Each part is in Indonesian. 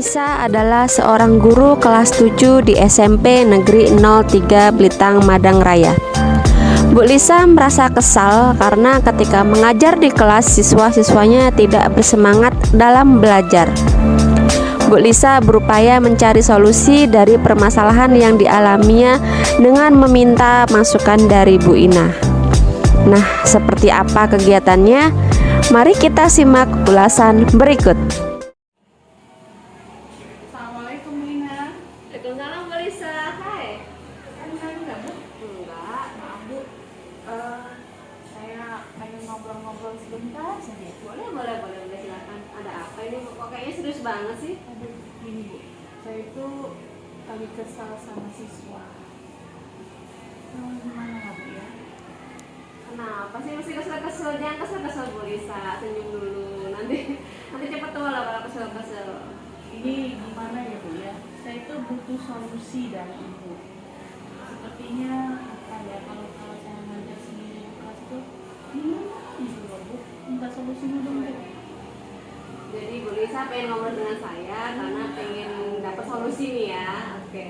Lisa adalah seorang guru kelas 7 di SMP Negeri 03 Blitang, Madang Raya. Bu Lisa merasa kesal karena ketika mengajar di kelas siswa-siswanya tidak bersemangat dalam belajar. Bu Lisa berupaya mencari solusi dari permasalahan yang dialaminya dengan meminta masukan dari Bu Ina. Nah, seperti apa kegiatannya? Mari kita simak ulasan berikut. Assalamualaikum Bu Ina. Waalaikumsalam Bu Lisa. Hai. Saya enggak Bu? Enggak. Maaf Bu. Saya pengen ngobrol-ngobrol sebentar saja. Boleh, silakan. Ada apa ini? Kok kayaknya serius banget sih? Aduh, gini Bu. Saya itu lagi kesal sama siswa. Gimana ya Bu ya? Kenapa sih mesti kesel-kesel? Jangan kesel-kesel Bu Lisa. Senyum dulu. Nanti cepat tua lah kalau kesel-kesel. Ini gimana ya Bu ya? Saya itu butuh solusi dari Ibu. Sepertinya apa ya, kalau saya ngajar sendiri di kelas itu gimana gitu loh Bu? Minta solusinya dong Bu. Jadi Bu Lisa pengen ngobrol dengan saya karena pengen dapat solusi nih ya. Oke.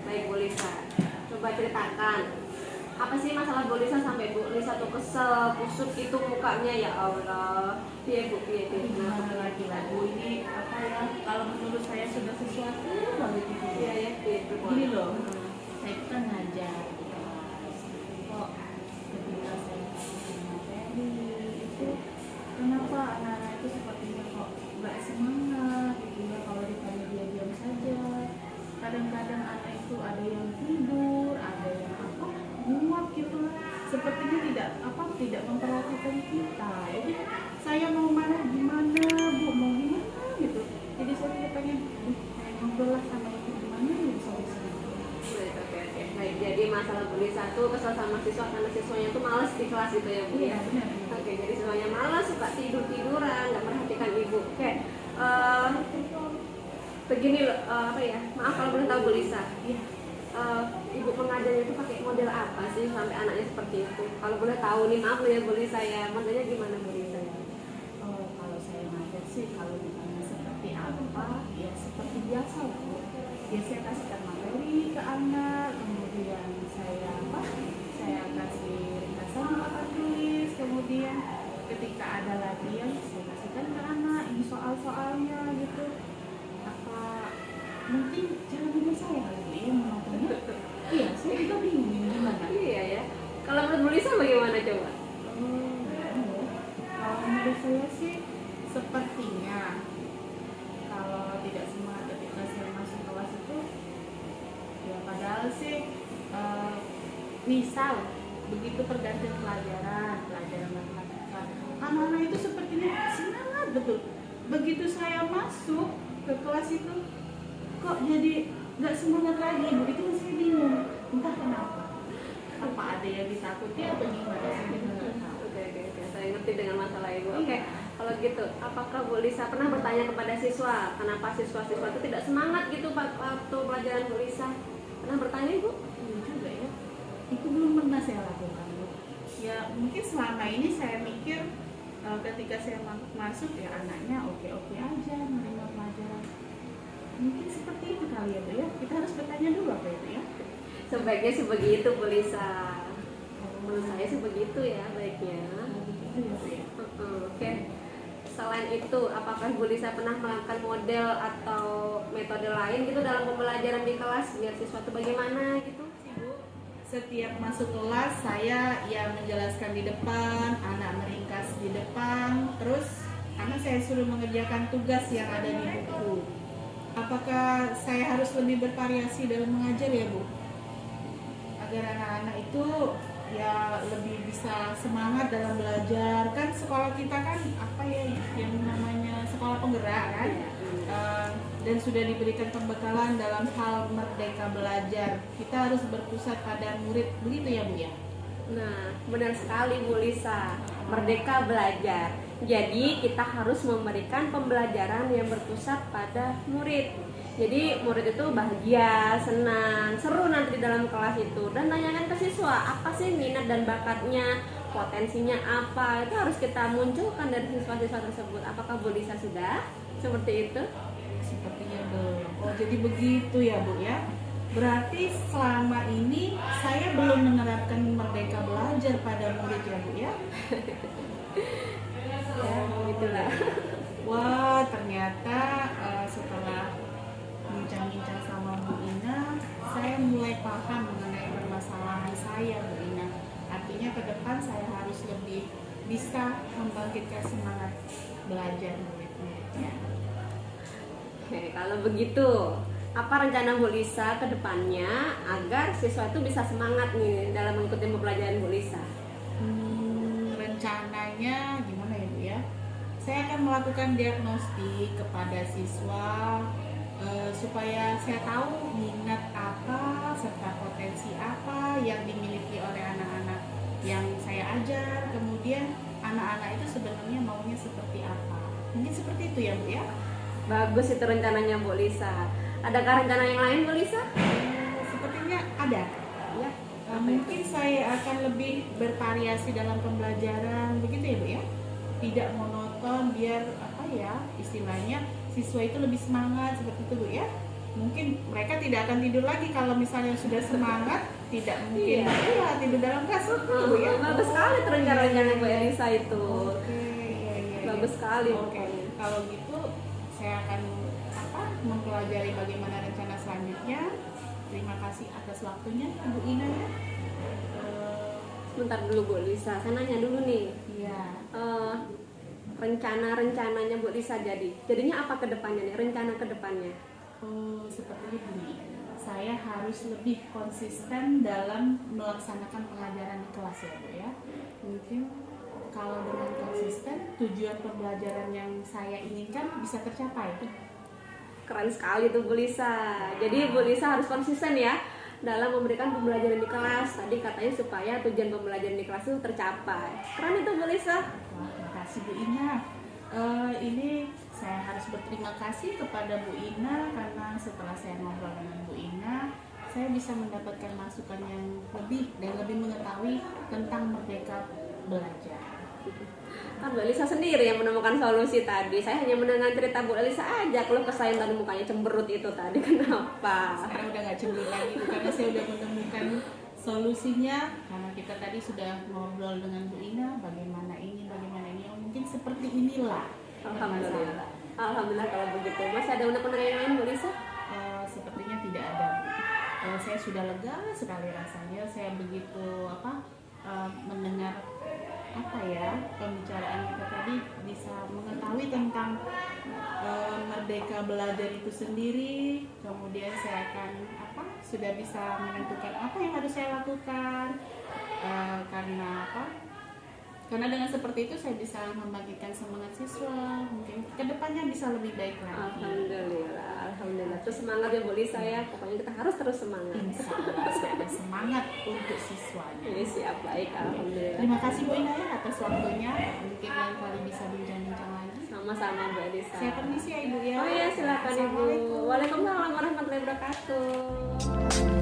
Baik Bu Lisa. Coba ceritakan. Apa sih masalah Bu Lisa sampai Bu Lisa tuh kesel, kusut itu mukanya, ya Allah. Iya Bu, iya. Gimana lagi Bu, ini apa ya, kalau menurut saya sudah sesuatu banget itu. Iya ya, gitu. Gini loh, saya itu kan ngajar di kelas. Kok ketika saya kasih materi itu, kenapa anak-anak itu sepertinya kok nggak semangat gitu ya, kalau ditanya dia diam saja. Kadang-kadang anak itu ada yang tidur, ada yang apa, nguap gitu, sepertinya tidak memperhatikan kita. Jadi saya mau mana gimana Bu, mau gimana gitu. Jadi saya juga pengen ngobrol lah sama ibu gimana ya solusinya. Oke. Baik, jadi masalah Bu Lisa tuh kesel sama siswa karena siswanya tuh males di kelas gitu ya Bu ya. Iya benar. Oke, jadi siswanya malas, suka tiduran, nggak perhatikan ibu. Oke, begini loh, apa ya? Maaf kalau boleh tahu Bu Lisa. Iya. Ibu pengajarnya itu pakai model apa sih sampai anaknya seperti itu? Kalau boleh tahu nih, maaf loh ya Bu Lisa ya. Modelnya gimana Bu Lisa? Kalau saya ngajar sih, kalau ditanya seperti apa, ya seperti biasa Bu. Ya saya kasihkan materi ke anak, kemudian saya kasih ringkasan papan tulis, kemudian ketika ada latihan saya kasihkan ke anak ini soal-soalnya gitu. Apa mungkin cara belajar saya kali ini yang menontonnya? Iya, saya juga bingung ini gimana. Iya ya. Kalau menurut Bu Lisa bagaimana coba? Kalau menurut saya sih sepertinya kalau tidak semua ketika saya masuk kelas itu ya, padahal sih misal begitu pergantian pelajaran matematika, anak-anak itu sepertinya semangat betul. Begitu saya masuk ke kelas itu kok jadi nggak semangat lagi Bu, itu saya bingung entah kenapa, apa ada yang ditakuti atau gimana, saya nggak tahu. Oke. Saya ngerti dengan masalah ibu. Oke, kalau gitu, apakah Bu Lisa pernah bertanya kepada siswa kenapa siswa-siswa itu tidak semangat gitu waktu pelajaran Bu Lisa? Pernah bertanya Ibu? Iya juga ya, itu belum pernah saya lakukan Bu. Ya mungkin selama ini saya mikir ketika saya masuk ya anaknya oke-oke aja menerima pelajaran. Mungkin seperti itu kali ya Bu ya, kita harus bertanya dulu apa itu ya. Sebaiknya sebegitu Bu Lisa. Menurut saya sih begitu ya baiknya. Begitu ya Bu ya. Oke. Selain itu, apakah Bu Lisa pernah melakukan model atau metode lain gitu dalam pembelajaran di kelas biar siswa itu bagaimana gitu? Bu, setiap masuk kelas saya yang menjelaskan di depan, anak meringkas di depan, terus anak saya suruh mengerjakan tugas yang ada di buku. Apakah saya harus lebih bervariasi dalam mengajar ya Bu? Agar anak-anak itu ya lebih bisa semangat dalam belajar. Kan sekolah kita kan apa ya yang namanya sekolah penggerak kan, dan sudah diberikan pembekalan dalam hal merdeka belajar. Kita harus berpusat pada murid, begitu ya Bu ya? Nah, benar sekali Bu Lisa, merdeka belajar. Jadi kita harus memberikan pembelajaran yang berpusat pada murid. Jadi murid itu bahagia, senang, seru nanti di dalam kelas itu. Dan tanyakan ke siswa, apa sih minat dan bakatnya, potensinya apa. Itu harus kita munculkan dari siswa-siswa tersebut. Apakah Bu Lisa sudah seperti itu? Sepertinya belum. Oh, jadi begitu ya, Bu ya. Berarti selama ini saya belum menerapkan merdeka belajar pada murid ya, Bu ya. Ya, gitulah. Wah, ternyata setelah bincang-bincang sama Bu Ina, saya mulai paham mengenai permasalahan saya, Bu Ina. Artinya ke depan saya harus lebih bisa membangkitkan semangat belajar murid-muridnya. Oke, kalau begitu, apa rencana Bu Lisa ke depannya agar siswa itu bisa semangat nih dalam mengikuti pembelajaran Bu Lisa? Rencananya gimana ya, Bu ya? Saya akan melakukan diagnostik kepada siswa supaya saya tahu minat apa serta potensi apa yang dimiliki oleh anak-anak yang saya ajar. Kemudian anak-anak itu sebenarnya maunya seperti apa? Mungkin seperti itu ya, Bu ya? Bagus itu rencananya Bu Lisa. Adakah rencana yang lain Bu Lisa? Sepertinya ada ya. Mungkin saya akan lebih bervariasi dalam pembelajaran, begitu ya, Bu ya? Tidak monoton, biar apa ya istilahnya siswa itu lebih semangat, seperti itu, Bu ya. Mungkin mereka tidak akan tidur lagi kalau misalnya sudah semangat, tidak mungkin tidur dalam kelas, Bu ya. Bagus sekali tuh rencana-rencana Bu Elisa itu. Oke, iya. Bagus sekali. Oke, kalau gitu saya akan mempelajari bagaimana rencana selanjutnya. Terima kasih atas waktunya, Bu Ina ya. Sebentar dulu Bu Lisa, saya nanya dulu nih. Iya. Rencana-rencananya Bu Lisa jadinya apa ke depannya nih? Rencana ke depannya? Seperti ini. Saya harus lebih konsisten dalam melaksanakan pengajaran di kelas ya, Bu ya. Mungkin kalau dengan konsisten tujuan pembelajaran yang saya inginkan bisa tercapai. Keren sekali tuh Bu Lisa. Jadi Bu Lisa harus konsisten ya dalam memberikan pembelajaran di kelas. Tadi katanya supaya tujuan pembelajaran di kelas itu tercapai. Keren itu Bu Lisa. Wah, terima kasih Bu Ina. Ini saya harus berterima kasih kepada Bu Ina karena setelah saya ngobrol dengan Bu Ina, saya bisa mendapatkan masukan yang lebih dan lebih mengetahui tentang merdeka belajar. Kan Bu Elisa sendiri yang menemukan solusi tadi. Saya hanya mendengar cerita Bu Elisa aja. Kalau kesalahan tadi mukanya cemberut itu tadi kenapa? Sekarang udah nggak cemberut lagi karena saya udah menemukan solusinya. Karena kita tadi sudah ngobrol dengan Bu Ina, bagaimana ini. Oh, mungkin seperti inilah. Alhamdulillah. Alhamdulillah kalau begitu. Masih ada unek-unek yang lain Bu Elisa? Sepertinya tidak ada. Saya sudah lega sekali rasanya. Saya begitu mendengar pembicaraan kita tadi, bisa mengetahui tentang merdeka belajar itu sendiri. Kemudian saya akan sudah bisa menentukan apa yang harus saya lakukan. Karena dengan seperti itu saya bisa membangkitkan semangat siswa. Mungkin kedepannya bisa lebih baik lagi. Alhamdulillah. Terus semangat ya Bu Lisa ya. Pokoknya kita harus terus semangat. Insya Allah saya ada semangat untuk siswanya. Ini siap, baik. Alhamdulillah. Terima kasih Bu Ina ya atas waktunya. Mungkin lain kali bisa bincang-bincang lagi. Sama-sama Bu Elisa. Saya permisi ya Ibu ya. Oh iya, silakan Ibu. Assalamualaikum. Waalaikumsalam warahmatullahi wabarakatuh.